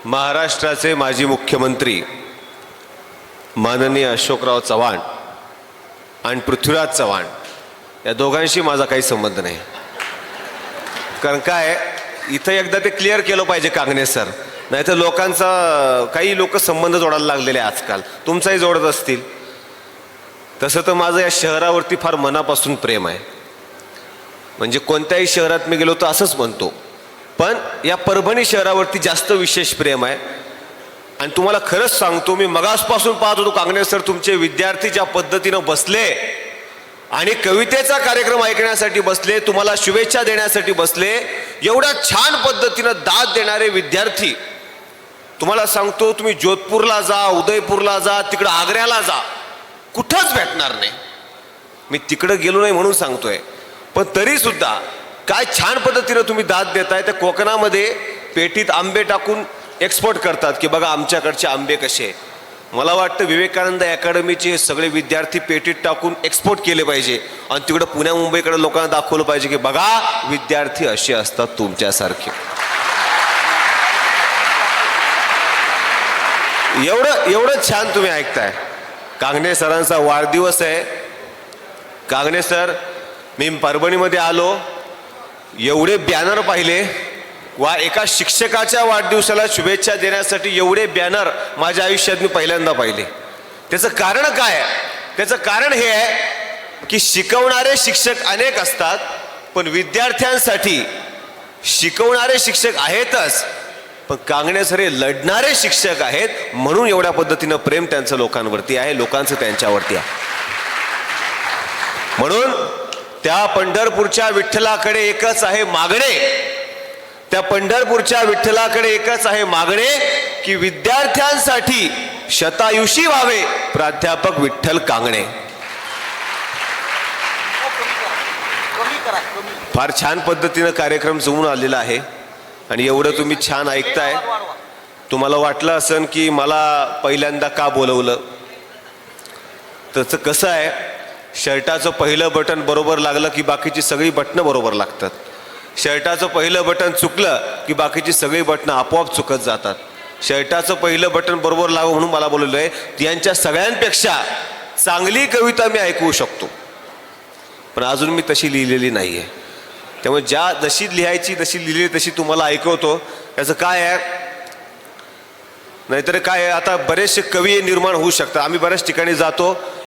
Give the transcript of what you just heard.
महाराष्ट्राचे माजी मुख्यमंत्री माननीय अशोकराव चव्हाण आणि पृथ्वीराज चव्हाण या दोघांशी माझा काही संबंध नाही. कारण काय इथं एकदा ते क्लिअर केलं पाहिजे कांगणे सर, नाहीतर लोकांचा काही लोक संबंध जोडायला लागलेले आजकाल, तुमचाही जोडत असतील. तसं तर माझं या शहरावरती फार मनापासून प्रेम आहे. म्हणजे कोणत्याही शहरात मी गेलो तर असंच म्हणतो, पण या परभणी शहरावरती जास्त विशेष प्रेम आहे. आणि तुम्हाला खरंच सांगतो, मी मगासपासून पाहत होतो कांगणे सर तुमचे विद्यार्थी ज्या पद्धतीनं बसले आणि कवितेचा कार्यक्रम ऐकण्यासाठी बसले, तुम्हाला शुभेच्छा देण्यासाठी बसले. एवढ्या छान पद्धतीनं दाद देणारे विद्यार्थी, तुम्हाला सांगतो तुम्ही जोधपूरला जा, उदयपूरला जा, तिकडं आग्र्याला जा, कुठंच भेटणार नाही. मी तिकडं गेलो नाही म्हणून सांगतोय, पण तरी सुद्धा काय छान पद्धतीनं तुम्ही दाद देताय. त्या कोकणामध्ये पेटीत आंबे टाकून एक्सपोर्ट करतात की बघा आमच्याकडचे आंबे कसे. मला वाटतं विवेकानंद अकॅडमीचे हे सगळे विद्यार्थी पेटीत टाकून एक्सपोर्ट केले पाहिजे आणि तिकडं पुण्या मुंबईकडे लोकांना दाखवलं पाहिजे की बघा विद्यार्थी असे असतात तुमच्यासारखे. एवढं छान तुम्ही ऐकताय. कांगणे सरांचा वाढदिवस आहे. कांगणे सर, मी परभणीमध्ये आलो, एवढे बॅनर पाहिले वा एका शिक्षकाच्या वाढदिवसाला शुभेच्छा देण्यासाठी एवढे बॅनर माझ्या आयुष्यात मी पहिल्यांदा पाहिले. त्याचं कारण काय? त्याचं कारण हे आहे की शिकवणारे शिक्षक अनेक असतात, पण विद्यार्थ्यांसाठी शिकवणारे शिक्षक आहेतच, पण कांगणे सर हे लढणारे शिक्षक आहेत. म्हणून एवढ्या पद्धतीनं प्रेम त्यांचं लोकांवरती आहे, लोकांचं त्यांच्यावरती आहे. म्हणून त्या पंढरपूरच्या विठ्ठलाकडे एकच आहे मागणे, त्या पंढरपूरच्या विठ्ठलाकडे एकच आहे मागणे की विद्यार्थ्यांसाठी शतायुषी व्हावे प्राध्यापक विठ्ठल कांगणे. फार छान पद्धतीनं कार्यक्रम जमून आलेला आहे आणि एवढं तुम्ही छान ऐकताय. तुम्हाला वाटलं असेल की मला पहिल्यांदा का बोलवलं. तसं कसं आहे, शर्टाचं पहिलं बटन बरोबर लागलं की बाकीची सगळी बटणं बरोबर लागतात. शर्टाचं पहिलं बटन चुकलं की बाकीची सगळी बटणं आपोआप चुकत जातात. शर्टाचं पहिलं बटन बरोबर लावं म्हणून मला बोलवलं आहे. यांच्या सगळ्यांपेक्षा चांगली कविता मी ऐकवू शकतो, पण अजून मी तशी लिहिलेली नाही आहे. त्यामुळे जशी लिहायची तशी लिहिली तशी तुम्हाला ऐकवतो. याचं काय आहे, नाहीतर काय आहे, आता बरेचसे कवी निर्माण होऊ शकतात. आम्ही बऱ्याच ठिकाणी जातो,